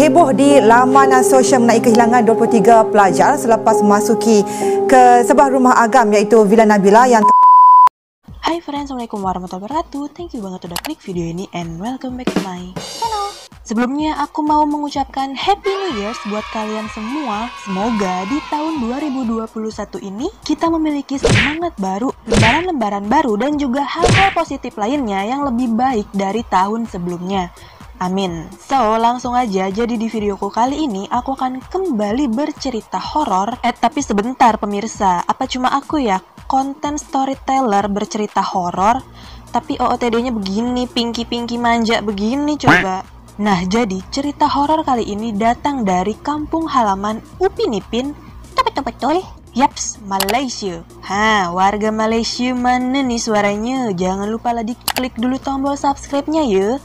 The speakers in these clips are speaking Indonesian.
Heboh di laman sosial mengenai kehilangan 23 pelajar selepas memasuki ke sebuah rumah agam iaitu Villa Nabila yang Hai friends, Assalamualaikum warahmatullahi wabarakatuh. Thank you banget udah klik video ini and welcome back to my channel. Sebelumnya aku mau mengucapkan Happy New Year buat kalian semua. Semoga di tahun 2021 ini kita memiliki semangat baru, lembaran-lembaran baru dan juga hal-hal positif lainnya yang lebih baik dari tahun sebelumnya. Amin. So, langsung aja. Jadi di videoku kali ini aku akan kembali bercerita horor. Tapi sebentar pemirsa, apa cuma aku ya konten storyteller bercerita horor? Tapi OOTD-nya begini, pinky manja begini coba. Nah, jadi cerita horor kali ini datang dari kampung halaman Upin Ipin. Betul. Yaps, Malaysia. Warga Malaysia mana nih suaranya? Jangan lupa lah diklik dulu tombol subscribe-nya ya.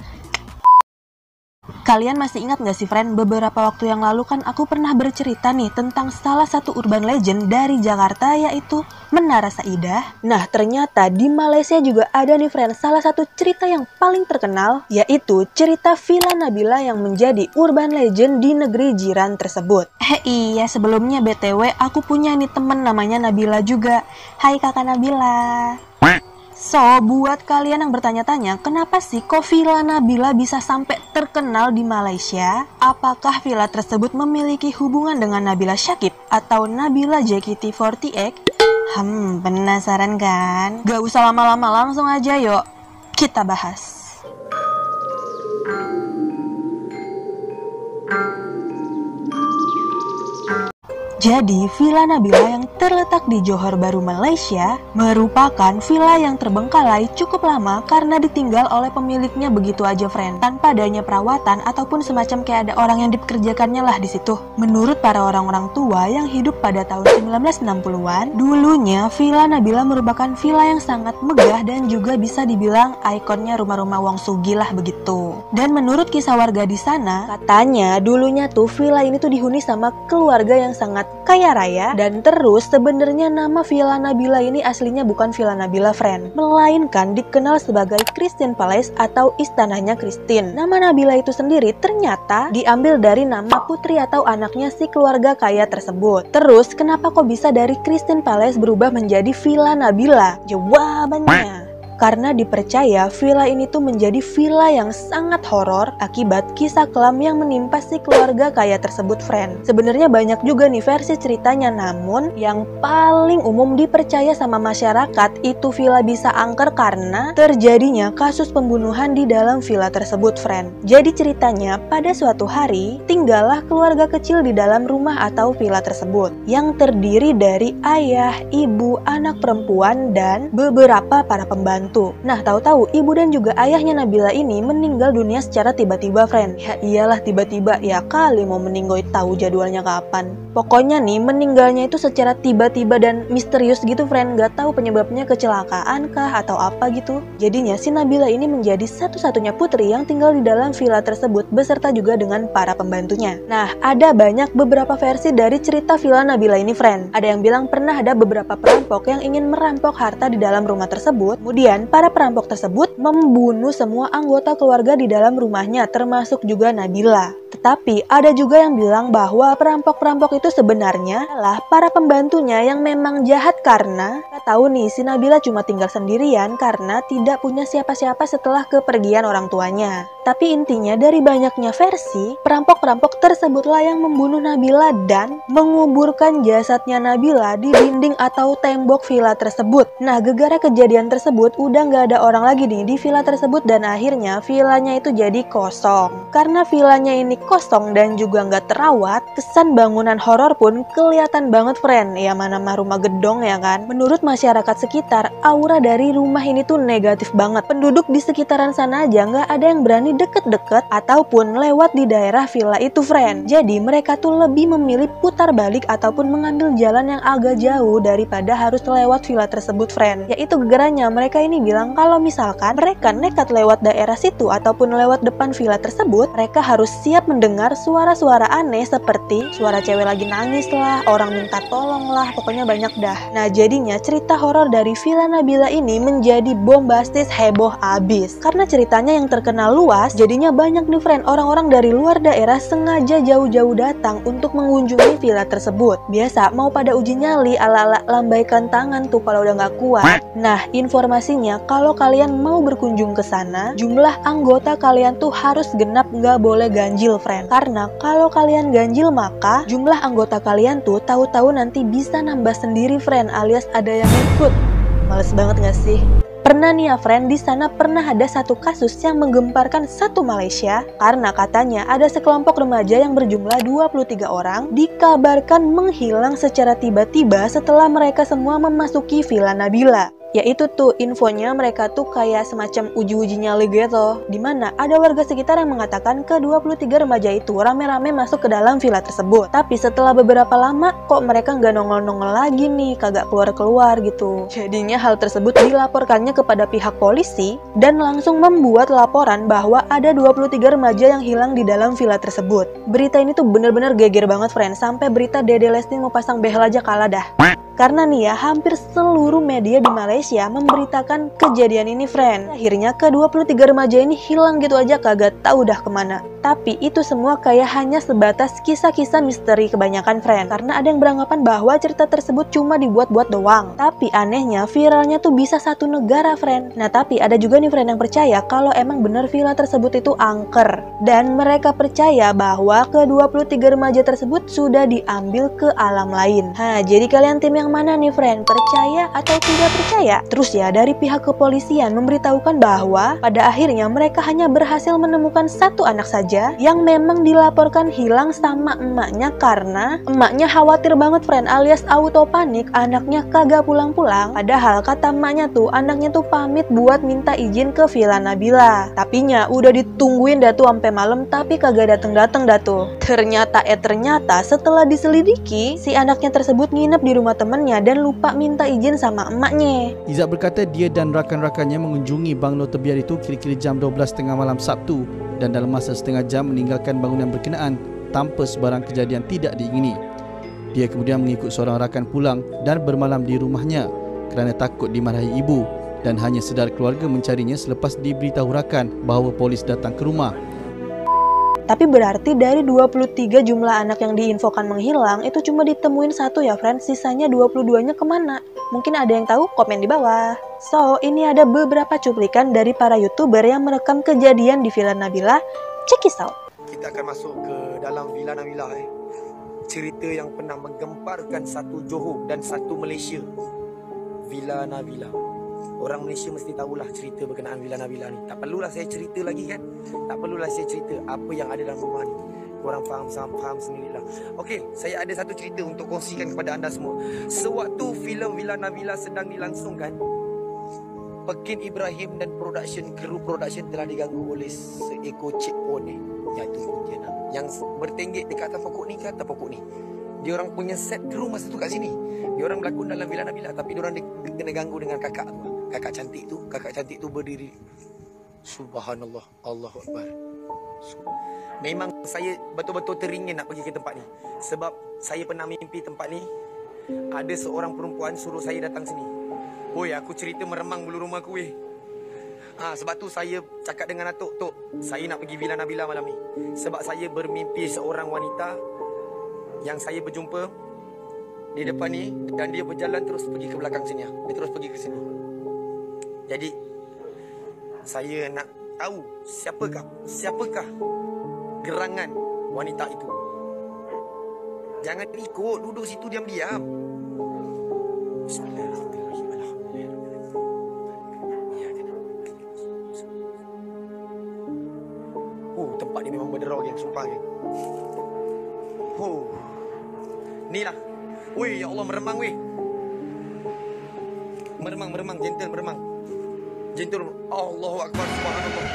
Kalian masih ingat gak sih friend, beberapa waktu yang lalu kan aku pernah bercerita nih tentang salah satu urban legend dari Jakarta yaitu Menara Saidah. Nah ternyata di Malaysia juga ada nih friend salah satu cerita yang paling terkenal yaitu cerita Villa Nabila yang menjadi urban legend di negeri jiran tersebut. Iya sebelumnya BTW aku punya nih temen namanya Nabila juga. Hai kakak Nabila. So, buat kalian yang bertanya-tanya, kenapa sih kok Villa Nabila bisa sampai terkenal di Malaysia? Apakah villa tersebut memiliki hubungan dengan Nabila Syakib atau Nabila JKT48? Penasaran kan? Gak usah lama-lama, langsung aja yuk kita bahas. Jadi, Villa Nabila yang terletak di Johor Bahru, Malaysia, merupakan villa yang terbengkalai cukup lama karena ditinggal oleh pemiliknya begitu aja, friend, tanpa adanya perawatan ataupun semacam kayak ada orang yang dipekerjakannya lah di situ. Menurut para orang-orang tua yang hidup pada tahun 1960-an, dulunya Villa Nabila merupakan villa yang sangat megah dan juga bisa dibilang ikonnya rumah-rumah wong sugih lah begitu. Dan menurut kisah warga di sana, katanya dulunya tuh villa ini tuh dihuni sama keluarga yang sangat kaya raya, dan terus sebenarnya nama Villa Nabila ini aslinya bukan Villa Nabila, friend, melainkan dikenal sebagai Christine Palace atau istananya Christine. Nama Nabila itu sendiri ternyata diambil dari nama putri atau anaknya si keluarga kaya tersebut. Terus kenapa kok bisa dari Christine Palace berubah menjadi Villa Nabila? Jawabannya karena dipercaya villa ini tuh menjadi villa yang sangat horor akibat kisah kelam yang menimpa si keluarga kaya tersebut, friend. Sebenarnya banyak juga nih versi ceritanya, namun yang paling umum dipercaya sama masyarakat itu villa bisa angker karena terjadinya kasus pembunuhan di dalam villa tersebut, friend. Jadi ceritanya pada suatu hari tinggallah keluarga kecil di dalam rumah atau villa tersebut yang terdiri dari ayah, ibu, anak perempuan, dan beberapa para pembantu. Nah, tahu-tahu ibu dan juga ayahnya Nabila ini meninggal dunia secara tiba-tiba, friend. Ya iyalah tiba-tiba, ya kali mau meninggal tahu jadwalnya kapan. Pokoknya nih meninggalnya itu secara tiba-tiba dan misterius gitu, friend. Gak tahu penyebabnya kecelakaan kah atau apa gitu. Jadinya si Nabila ini menjadi satu-satunya putri yang tinggal di dalam villa tersebut beserta juga dengan para pembantunya. Nah, ada banyak beberapa versi dari cerita Villa Nabila ini, friend. Ada yang bilang pernah ada beberapa perampok yang ingin merampok harta di dalam rumah tersebut. Kemudian para perampok tersebut membunuh semua anggota keluarga di dalam rumahnya, termasuk juga Nabila. Tetapi ada juga yang bilang bahwa perampok-perampok itu sebenarnya adalah para pembantunya yang memang jahat karena kita tahu nih si Nabila cuma tinggal sendirian karena tidak punya siapa-siapa setelah kepergian orang tuanya. Tapi intinya dari banyaknya versi, perampok-perampok tersebutlah yang membunuh Nabila dan menguburkan jasadnya Nabila di dinding atau tembok villa tersebut. Nah, gegara kejadian tersebut udah nggak ada orang lagi nih di villa tersebut dan akhirnya villanya itu jadi kosong. Karena villanya ini kosong dan juga nggak terawat, kesan bangunan horor pun kelihatan banget, friend. Ya mana mah rumah gedong ya kan. Menurut masyarakat sekitar, aura dari rumah ini tuh negatif banget. Penduduk di sekitaran sana aja nggak ada yang berani deket-deket ataupun lewat di daerah villa itu, friend. Jadi mereka tuh lebih memilih putar balik ataupun mengambil jalan yang agak jauh daripada harus lewat villa tersebut, friend. Yaitu gegaranya mereka ini bilang kalau misalkan mereka nekat lewat daerah situ ataupun lewat depan villa tersebut, mereka harus siap mendengar suara-suara aneh seperti suara cewek lagi nangis lah, orang minta tolong lah, pokoknya banyak dah. Nah jadinya cerita horor dari Villa Nabila ini menjadi bombastis, heboh abis. Karena ceritanya yang terkenal luas pas jadinya banyak nih friend orang-orang dari luar daerah sengaja jauh-jauh datang untuk mengunjungi villa tersebut. Biasa mau pada uji nyali ala-ala lambaikan tangan tuh kalau udah nggak kuat. Nah, informasinya kalau kalian mau berkunjung ke sana, jumlah anggota kalian tuh harus genap, nggak boleh ganjil friend. Karena kalau kalian ganjil maka jumlah anggota kalian tuh tahu-tahu nanti bisa nambah sendiri friend, alias ada yang ikut. Males banget nggak sih? Pernah nih ya friend, di sana pernah ada satu kasus yang menggemparkan satu Malaysia karena katanya ada sekelompok remaja yang berjumlah 23 orang dikabarkan menghilang secara tiba-tiba setelah mereka semua memasuki Villa Nabila. Yaitu tuh infonya mereka tuh kayak semacam uji-uji nyali gitu, dimana ada warga sekitar yang mengatakan ke 23 remaja itu rame-rame masuk ke dalam villa tersebut. Tapi setelah beberapa lama kok mereka nggak nongol-nongol lagi nih, kagak keluar-keluar gitu. Jadinya hal tersebut dilaporkannya kepada pihak polisi dan langsung membuat laporan bahwa ada 23 remaja yang hilang di dalam villa tersebut. Berita ini tuh bener-bener geger banget friend, sampai berita Dede Lesti mau pasang behel aja kalah dah. Karena nih ya, hampir seluruh media di Malaysia memberitakan kejadian ini friend. Akhirnya ke-23 remaja ini hilang gitu aja, kagak tahu dah kemana. Tapi itu semua kayak hanya sebatas kisah-kisah misteri kebanyakan friend. Karena ada yang beranggapan bahwa cerita tersebut cuma dibuat-buat doang. Tapi anehnya viralnya tuh bisa satu negara friend. Nah tapi ada juga nih friend yang percaya kalau emang bener villa tersebut itu angker. Dan mereka percaya bahwa ke-23 remaja tersebut sudah diambil ke alam lain. Nah jadi kalian tim yang mana nih friend? Percaya atau tidak percaya? Terus ya, dari pihak kepolisian memberitahukan bahwa pada akhirnya mereka hanya berhasil menemukan satu anak saja yang memang dilaporkan hilang sama emaknya karena emaknya khawatir banget friend, alias auto panik anaknya kagak pulang-pulang. Padahal kata emaknya tuh anaknya tuh pamit buat minta izin ke Villa Nabila. Tapinya udah ditungguin dah tuh sampai malam tapi kagak dateng-dateng dah tuh. Ternyata setelah diselidiki si anaknya tersebut nginep di rumah temennya dan lupa minta izin sama emaknya. Izzat berkata dia dan rakan-rakannya mengunjungi banglo terbiar itu kira-kira jam 12.30 malam Sabtu dan dalam masa setengah jam meninggalkan bangunan berkenaan tanpa sebarang kejadian tidak diingini. Dia kemudian mengikut seorang rakan pulang dan bermalam di rumahnya kerana takut dimarahi ibu dan hanya sedar keluarga mencarinya selepas diberitahu rakan bahawa polis datang ke rumah. Tapi berarti dari 23 jumlah anak yang diinfokan menghilang itu cuma ditemuin satu ya friend, sisanya 22-nya kemana? Mungkin ada yang tahu? Komen di bawah. So, ini ada beberapa cuplikan dari para YouTuber yang merekam kejadian di Villa Nabila. Check it out. Kita akan masuk ke dalam Villa Nabila. Cerita yang pernah menggemparkan satu Johor dan satu Malaysia. Villa Nabila. Orang Malaysia mesti tahulah cerita berkenaan Villa Nabila ni. Tak perlulah saya cerita lagi kan? Tak perlulah saya cerita apa yang ada dalam rumah ni. Korang faham sendirilah. Okey, saya ada satu cerita untuk kongsikan kepada anda semua. Sewaktu filem Villa Nabila sedang dilangsungkan, Pekin Ibrahim dan kru production telah diganggu oleh seekor cik poni, iaitu Pontianak, yang bertenggek dekat atas pokok ni ke atas pokok ni. Dia orang punya set kru masa tu kat sini. Dia orang berlakon dalam Villa Nabila, tapi dia orang kena ganggu dengan kakak tu. Kakak cantik tu berdiri. Subhanallah, Allahu Akbar. Memang saya betul-betul teringin nak pergi ke tempat ni. Sebab saya pernah mimpi tempat ni. Ada seorang perempuan suruh saya datang sini. Oi, aku cerita meremang bulu rumah aku weh. Sebab tu saya cakap dengan Atuk, Tok, saya nak pergi Villa Nabila malam ni. Sebab saya bermimpi seorang wanita yang saya berjumpa di depan ni, dan dia berjalan terus pergi ke belakang sini. Dia terus pergi ke sini. Jadi saya nak tahu siapakah gerangan wanita itu. Jangan ikut, duduk situ diam-diam. Tempat ni memang berderau geng, sumpah geng. Ni lah. Weh, ya Allah, meremang weh. Meremang, gentle meremang. Gentle. Allahu Akbar, subhanallah.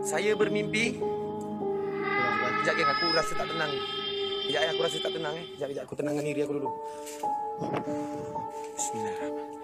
Saya bermimpi. Sekejap geng, aku rasa tak tenang. Sekejap aku rasa tak tenang Sekejap aku tenangkan diri aku dulu. Bismillahirrahmanirrahim.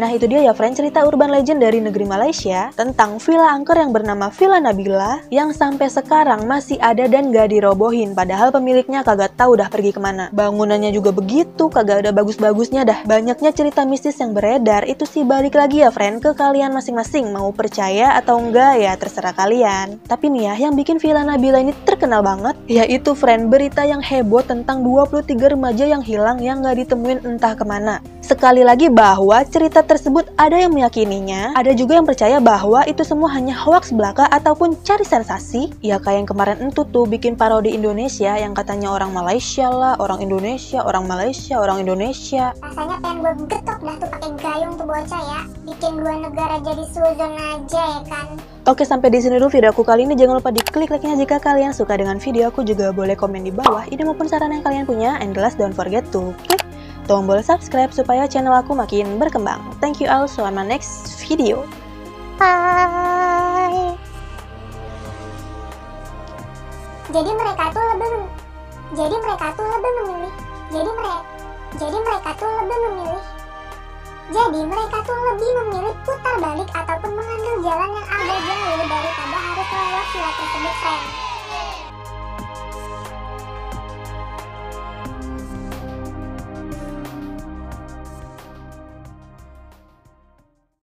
Nah itu dia ya friend, cerita urban legend dari negeri Malaysia tentang villa angker yang bernama Villa Nabila yang sampai sekarang masih ada dan gak dirobohin, padahal pemiliknya kagak tahu dah pergi kemana. Bangunannya juga begitu, kagak ada bagus-bagusnya dah. Banyaknya cerita mistis yang beredar, itu sih balik lagi ya friend ke kalian masing-masing, mau percaya atau enggak ya terserah kalian. Tapi nih ya, yang bikin Villa Nabila ini terkenal banget yaitu friend berita yang heboh tentang 23 remaja yang hilang yang gak ditemuin entah kemana. Sekali lagi bahwa cerita tersebut ada yang meyakininya, ada juga yang percaya bahwa itu semua hanya hoaks belaka ataupun cari sensasi. Ya kayak yang kemarin entu tuh bikin parodi Indonesia yang katanya orang Malaysia lah, orang Indonesia, orang Malaysia, orang Indonesia. Rasanya pengen gue getok dah tuh pakai gayung tuh bocah ya. Bikin dua negara jadi suzon aja ya kan. Oke, sampai di sini dulu video aku kali ini. Jangan lupa diklik like-nya jika kalian suka dengan video aku, juga boleh komen di bawah ide maupun saran yang kalian punya, and the last don't forget to klik tombol subscribe supaya channel aku makin berkembang. Thank you all, see you on my next video. Bye. Jadi mereka tuh lebih memilih. Jadi mereka tuh lebih memilih putar balik ataupun mengambil jalan yang agak jauh daripada harus lewat villa tersebut, friend.